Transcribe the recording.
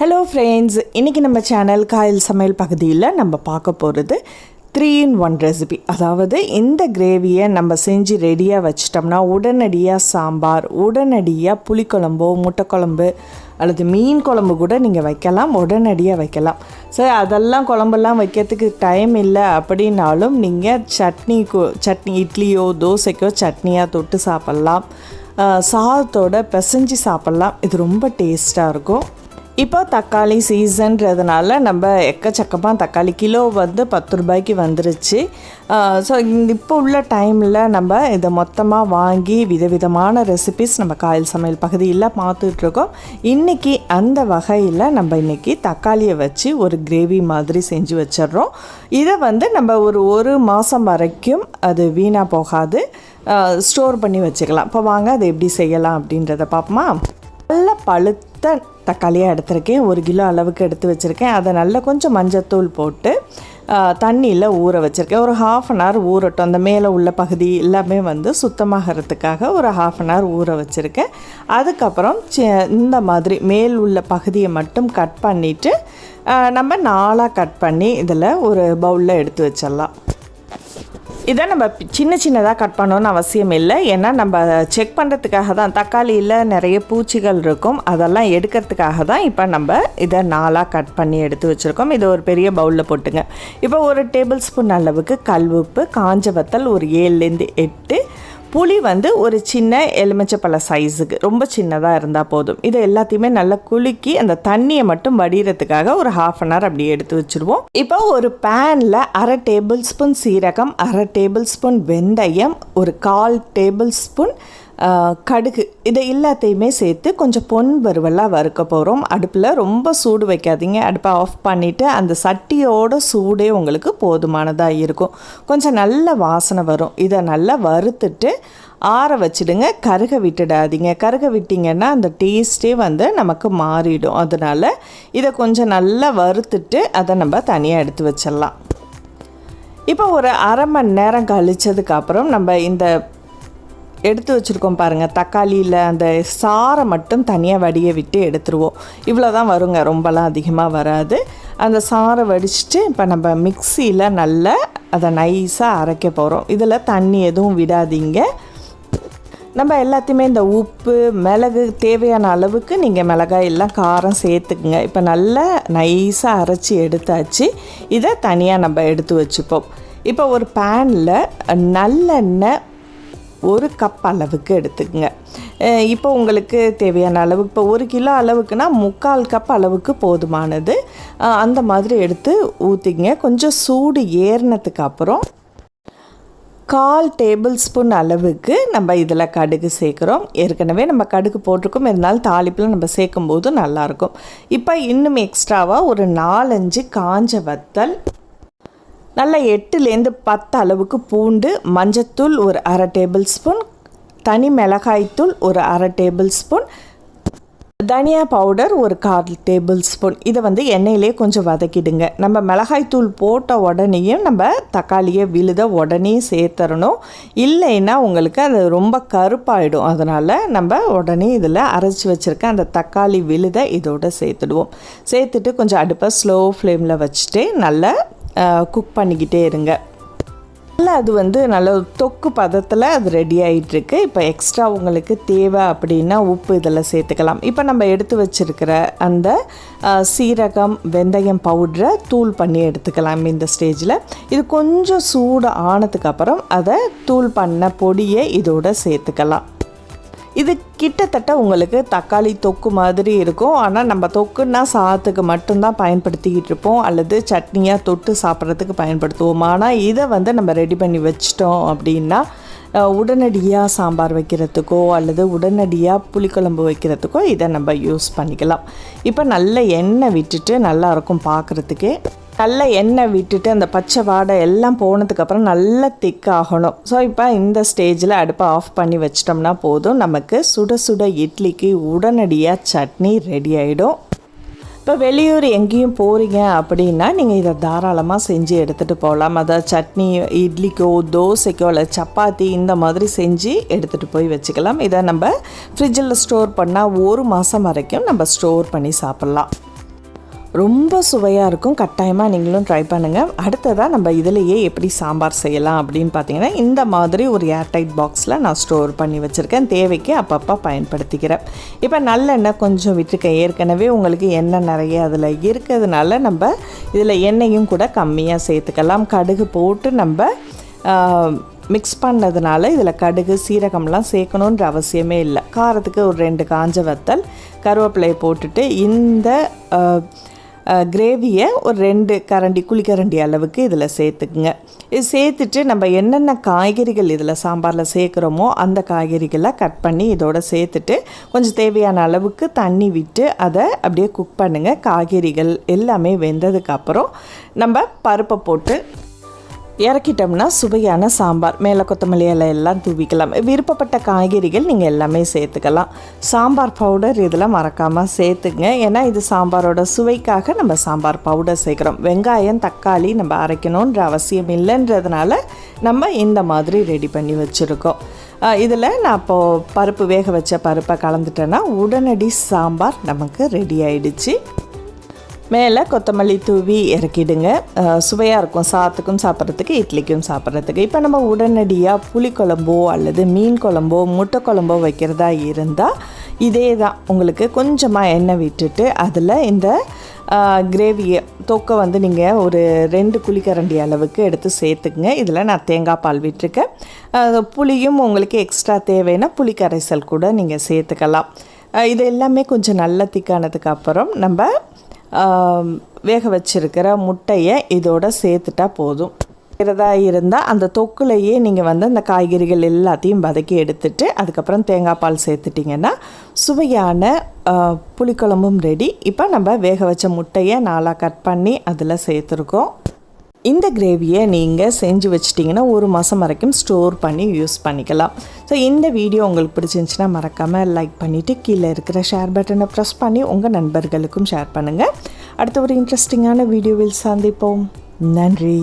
Hello friends, இன்றைக்கி நம்ம channel Kayal சமையல் பகுதியில் நம்ம பார்க்க போகிறது 3-in-1 ரெசிபி. அதாவது இந்த கிரேவியை நம்ம செஞ்சு ரெடியாக வச்சிட்டோம்னா உடனடியாக சாம்பார், உடனடியாக புளிக்குழம்போ முட்டைக்குழம்பு அல்லது மீன் குழம்பு கூட நீங்கள் வைக்கலாம், உடனடியாக வைக்கலாம். சரி, அதெல்லாம் குழம்பெல்லாம் வைக்கிறதுக்கு டைம் இல்லை அப்படின்னாலும் நீங்கள் சட்னி இட்லியோ தோசைக்கோ சட்னியாக தொட்டு சாப்பிட்லாம், சாதத்தோடு பிசைஞ்சு சாப்பிட்லாம். இது ரொம்ப டேஸ்ட்டாக இருக்கும். இப்போ தக்காளி சீசன்றதுனால நம்ம எக்கச்சக்கமாக தக்காளி கிலோ 10 ரூபாய்க்கு வந்துருச்சு. ஸோ இப்போ உள்ள டைமில் நம்ம இதை மொத்தமாக வாங்கி விதவிதமான ரெசிபிஸ் நம்ம காயல் சமையல் பகுதியில் பார்த்துட்ருக்கோம். இன்றைக்கி அந்த வகையில் நம்ம இன்றைக்கி தக்காளியை வச்சு ஒரு கிரேவி மாதிரி செஞ்சு வச்சிட்றோம். இதை நம்ம ஒரு மாதம் வரைக்கும் அது வீணாக போகாது, ஸ்டோர் பண்ணி வச்சுக்கலாம். இப்போ வாங்க அதை எப்படி செய்யலாம் அப்படின்றத பார்ப்போமா. நல்ல பழுத்த தக்காளியாக எடுத்திருக்கேன், 1 கிலோ அளவுக்கு எடுத்து வச்சுருக்கேன். அதை நல்லா கொஞ்சம் மஞ்சத்தூள் போட்டு தண்ணியில் ஊற வச்சுருக்கேன். ஒரு 1/2 அன் ஹவர் ஊறட்டும். அந்த மேலே உள்ள பகுதி எல்லாமே சுத்தமாகறதுக்காக ஒரு 1/2 அன் ஹவர் ஊற வச்சுருக்கேன். அதுக்கப்புறம் இந்த மாதிரி மேல் உள்ள பகுதியை மட்டும் கட் பண்ணிவிட்டு நம்ம 4ஆக கட் பண்ணி இதில் ஒரு பவுலில் எடுத்து வச்சிடலாம். இதை நம்ம சின்னதாக கட் பண்ணணும்னு அவசியம் இல்லை, ஏன்னா நம்ம செக் பண்ணுறதுக்காக தான். தக்காளியில் நிறைய பூச்சிகள் இருக்கும், அதெல்லாம் எடுக்கிறதுக்காக தான் இப்போ நம்ம இதை 4ஆக கட் பண்ணி எடுத்து வச்சுருக்கோம். இதை ஒரு பெரிய பவுலில் போட்டுங்க. இப்போ 1 டேபிள் ஸ்பூன் அளவுக்கு கல் உப்பு, காஞ்ச வத்தல் ஒரு 7லேருந்து 8, புளி ஒரு சின்ன எலுமிச்சப்பழ சைஸுக்கு, ரொம்ப சின்னதாக இருந்தால் போதும். இதை எல்லாத்தையுமே நல்லா குலுக்கி அந்த தண்ணியை மட்டும் வடிகிறதுக்காக ஒரு 1/2 அன் ஹவர் அப்படியே எடுத்து வச்சுருவோம். இப்போ ஒரு பேனில் 1/2 டேபிள் ஸ்பூன் சீரகம், 1/2 டேபிள் ஸ்பூன் வெந்தயம், ஒரு 1/4 டேபிள் ஸ்பூன் கடுகு, இதை எல்லாத்தையுமே சேர்த்து கொஞ்சம் பொன் வறுவலாக வறுக்க போகிறோம். அடுப்பில் ரொம்ப சூடு வைக்காதீங்க, அடுப்பை ஆஃப் பண்ணிவிட்டு அந்த சட்டியோட சூடே உங்களுக்கு போதுமானதாக இருக்கும். கொஞ்சம் நல்ல வாசனை வரும். இதை நல்லா வறுத்துட்டு ஆற வச்சுடுங்க, கருக விட்டுடாதீங்க. கருக விட்டிங்கன்னா அந்த டேஸ்ட்டே நமக்கு மாறிடும். அதனால் இதை கொஞ்சம் நல்லா வறுத்துட்டு அதை நம்ம தனியாக எடுத்து வச்சிடலாம். இப்போ ஒரு 1/2 மணி நேரம் கழிச்சதுக்கப்புறம் நம்ம இந்த எடுத்து வச்சுருக்கோம் பாருங்கள், தக்காளியில் அந்த சாறை மட்டும் தனியாக வடிய விட்டு எடுத்துருவோம். இவ்வளோ தான் வருங்க, ரொம்பலாம் அதிகமாக வராது. அந்த சாறை வடிச்சிட்டு இப்போ நம்ம மிக்சியில் நல்லா அதை நைஸாக அரைக்க போகிறோம். இதில் தண்ணி எதுவும் விடாதீங்க. நம்ம எல்லாத்தையுமே இந்த உப்பு மிளகு தேவையான அளவுக்கு நீங்கள் மிளகாய் எல்லாம் காரம் சேர்த்துக்குங்க. இப்போ நல்லா நைஸாக அரைச்சி எடுத்தாச்சு. இதை தனியாக நம்ம எடுத்து வச்சுப்போம். இப்போ ஒரு பேனில் நல்லெண்ணெய் 1 கப் அளவுக்கு எடுத்துக்கங்க. இப்போ உங்களுக்கு தேவையான அளவுக்கு, இப்போ 1 கிலோ அளவுக்குனா 3/4 கப் அளவுக்கு போதுமானது. அந்த மாதிரி எடுத்து ஊற்றிங்க. கொஞ்சம் சூடு ஏறினதுக்கு அப்புறம் 1/4 டேபிள் ஸ்பூன் அளவுக்கு நம்ம இதில் கடுகு சேர்க்குறோம். ஏற்கனவே நம்ம கடுகு போட்டிருக்கோம், இருந்தாலும் தாளிப்பில் நம்ம சேர்க்கும் போது நல்லாயிருக்கும். இப்போ இன்னும் எக்ஸ்ட்ராவாக ஒரு 4-5 காஞ்ச வத்தல், நல்லா 8லேருந்து 10 அளவுக்கு பூண்டு, மஞ்சத்தூள் ஒரு 1/2 டேபிள் ஸ்பூன், தனி மிளகாய்த்தூள் ஒரு 1/2 டேபிள் ஸ்பூன், தனியா பவுடர் ஒரு 1/4 டேபிள் ஸ்பூன். இதை எண்ணெயிலே கொஞ்சம் வதக்கிடுங்க. நம்ம மிளகாய்த்தூள் போட்ட உடனேயும் நம்ம தக்காளியை விழுத உடனே சேர்த்துறணும், இல்லைன்னா உங்களுக்கு அது ரொம்ப கருப்பாயிடும். அதனால் நம்ம உடனே இதில் அரைச்சி வச்சுருக்க அந்த தக்காளி விழுத இதோட சேர்த்துடுவோம். சேர்த்துட்டு கொஞ்சம் அடுப்பை ஸ்லோ ஃப்ளேமில் வச்சுட்டு நல்லா குக் பண்ணிக்கிட்டே இருங்க. நல்லா அது நல்ல தொக்கு பதத்தில் அது ரெடி ஆகிட்டுருக்கு. இப்போ எக்ஸ்ட்ரா உங்களுக்கு தேவை அப்படின்னா உப்பு இதில் சேர்த்துக்கலாம். இப்போ நம்ம எடுத்து வச்சுருக்கிற அந்த சீரகம் வெந்தயம் பவுடரை தூள் பண்ணி எடுத்துக்கலாம். இந்த ஸ்டேஜில் இது கொஞ்சம் சூடு ஆனதுக்கப்புறம் அதை தூள் பண்ண பொடியை இதோட சேர்த்துக்கலாம். இது கிட்டத்தட்ட உங்களுக்கு தக்காளி தொக்கு மாதிரி இருக்கும். ஆனால் நம்ம தொக்குன்னா சாதத்துக்கு மட்டும்தான் பயன்படுத்திக்கிட்டு இருப்போம், அல்லது சட்னியாக தொட்டு சாப்பிட்றதுக்கு பயன்படுத்துவோம். ஆனால் இதை நம்ம ரெடி பண்ணி வச்சிட்டோம் அப்படின்னா உடனடியாக சாம்பார் வைக்கிறதுக்கோ அல்லது உடனடியாக புளிக்குழம்பு வைக்கிறதுக்கோ இதை நம்ம யூஸ் பண்ணிக்கலாம். இப்போ நல்ல எண்ணெய் விட்டுட்டு நல்லாயிருக்கும் பார்க்குறதுக்கே. நல்ல எண்ணெய் விட்டுட்டு அந்த பச்சை வாடை எல்லாம் போனதுக்கப்புறம் நல்லா திக்காகணும். ஸோ இப்போ இந்த ஸ்டேஜில் அடுப்பை ஆஃப் பண்ணி வச்சிட்டோம்னா போதும், நமக்கு சுட சுட இட்லிக்கு உடனடியாக சட்னி ரெடி ஆகிடும். இப்போ வெளியூர் எங்கேயும் போகிறீங்க அப்படின்னா நீங்கள் இதை தாராளமாக செஞ்சு எடுத்துகிட்டு போகலாம். அதாவது சட்னி இட்லிக்கோ தோசைக்கோ இல்லை சப்பாத்தி இந்த மாதிரி செஞ்சு எடுத்துகிட்டு போய் வச்சுக்கலாம். இதை நம்ம ஃப்ரிட்ஜில் ஸ்டோர் பண்ணால் 1 மாதம் வரைக்கும் நம்ம ஸ்டோர் பண்ணி சாப்பிட்லாம். ரொம்ப சுவையாக இருக்கும். கட்டாயமாக நீங்களும் ட்ரை பண்ணுங்கள். அடுத்ததாக நம்ம இதிலையே எப்படி சாம்பார் செய்யலாம் அப்படின்னு பார்த்தீங்கன்னா, இந்த மாதிரி ஒரு ஏர்டைட் பாக்ஸில் நான் ஸ்டோர் பண்ணி வச்சுருக்கேன். தேவைக்கு அப்பப்போ பயன்படுத்திக்கிறேன். இப்போ நல்லெண்ணெய் கொஞ்சம் விட்டுருக்கேன். ஏற்கனவே உங்களுக்கு எண்ணெய் நிறைய அதில் இருக்கிறதுனால நம்ம இதில் எண்ணெயும் கூட கம்மியாக சேர்த்துக்கலாம். கடுகு போட்டு நம்ம மிக்ஸ் பண்ணதுனால இதில் கடுகு சீரகம்லாம் சேர்க்கணுன்ற அவசியமே இல்லை. காரத்துக்கு ஒரு 2 காஞ்ச வத்தல், கருவேப்பிலையை போட்டுட்டு இந்த கிரேவியை ஒரு 2 குழிக்கரண்டி அளவுக்கு இதில் சேர்த்துக்குங்க. இது சேர்த்துட்டு நம்ம என்னென்ன காய்கறிகள் இதில் சாம்பாரில் சேர்க்குறோமோ அந்த காய்கறிகளை கட் பண்ணி இதோட சேர்த்துட்டு கொஞ்சம் தேவையான அளவுக்கு தண்ணி விட்டு அதை அப்படியே குக் பண்ணுங்கள். காய்கறிகள் எல்லாமே வெந்ததுக்கப்புறம் நம்ம பருப்பை போட்டு இறக்கிட்டோம்னா சுவையான சாம்பார். மேலே கொத்தமல்லி இலை எல்லாம் தூவிக்கலாம். விருப்பப்பட்ட காய்கறிகள் நீங்கள் எல்லாமே சேர்த்துக்கலாம். சாம்பார் பவுடர் இதில் மறக்காமல் சேர்த்துங்க. ஏன்னா இது சாம்பாரோட சுவைக்காக நம்ம சாம்பார் பவுடர் சேர்க்குறோம். வெங்காயம் தக்காளி நம்ம அரைக்கணுன்ற அவசியம் இல்லைன்றதுனால நம்ம இந்த மாதிரி ரெடி பண்ணி வச்சுருக்கோம். இதில் நான் இப்போது பருப்பு வேக வச்ச பருப்பை கலந்துட்டேன்னா உடனடி சாம்பார் நமக்கு ரெடி ஆயிடுச்சு. மேலே கொத்தமல்லி தூவி இறக்கிடுங்க. சுவையாக இருக்கும். சாத்துக்கும் சாப்பிட்றதுக்கு, இட்லிக்கும் சாப்பிட்றதுக்கு. இப்போ நம்ம உடனடியாக புளிக்குழம்போ அல்லது மீன் குழம்போ முட்டை குழம்போ வைக்கிறதா இருந்தால் இதே தான். உங்களுக்கு கொஞ்சமாக எண்ணெய் விட்டுட்டு அதில் இந்த கிரேவியை தொக்கை வந்து நீங்கள் ஒரு 2 குழிக்கரண்டி அளவுக்கு எடுத்து சேர்த்துக்குங்க. இதில் நான் தேங்காய் பால் விட்டுருக்கேன். புளியும் உங்களுக்கு எக்ஸ்ட்ரா தேவைன்னா புளி கரைசல் கூட நீங்கள் சேர்த்துக்கலாம். இது எல்லாமே கொஞ்சம் நல்லா திக்கானதுக்கு அப்புறம் நம்ம வேக வச்சுருக்கிற முட்டையை இதோட சேர்த்துட்டா போதும். இருக்கிறதா இருந்தால் அந்த தொக்குலையே நீங்கள் வந்து அந்த காய்கறிகள் எல்லாத்தையும் வதக்கி எடுத்துட்டு அதுக்கப்புறம் தேங்காய் பால் சேர்த்துட்டிங்கன்னா சுவையான புளிக்குழம்பும் ரெடி. இப்போ நம்ம வேக வச்ச முட்டையை 4 கட் பண்ணி அதில் சேர்த்துருக்கோம். இந்த கிரேவியை நீங்கள் செஞ்சு வச்சிட்டிங்கன்னா 1 மாதம் வரைக்கும் ஸ்டோர் பண்ணி யூஸ் பண்ணிக்கலாம். ஸோ இந்த வீடியோ உங்களுக்கு பிடிச்சிருந்துச்சுன்னா மறக்காமல் லைக் பண்ணிவிட்டு கீழே இருக்கிற ஷேர் பட்டனை ப்ரெஸ் பண்ணி உங்கள் நண்பர்களுக்கும் ஷேர் பண்ணுங்கள். அடுத்த ஒரு இன்ட்ரெஸ்டிங்கான வீடியோவில் சந்திப்போம். நன்றி.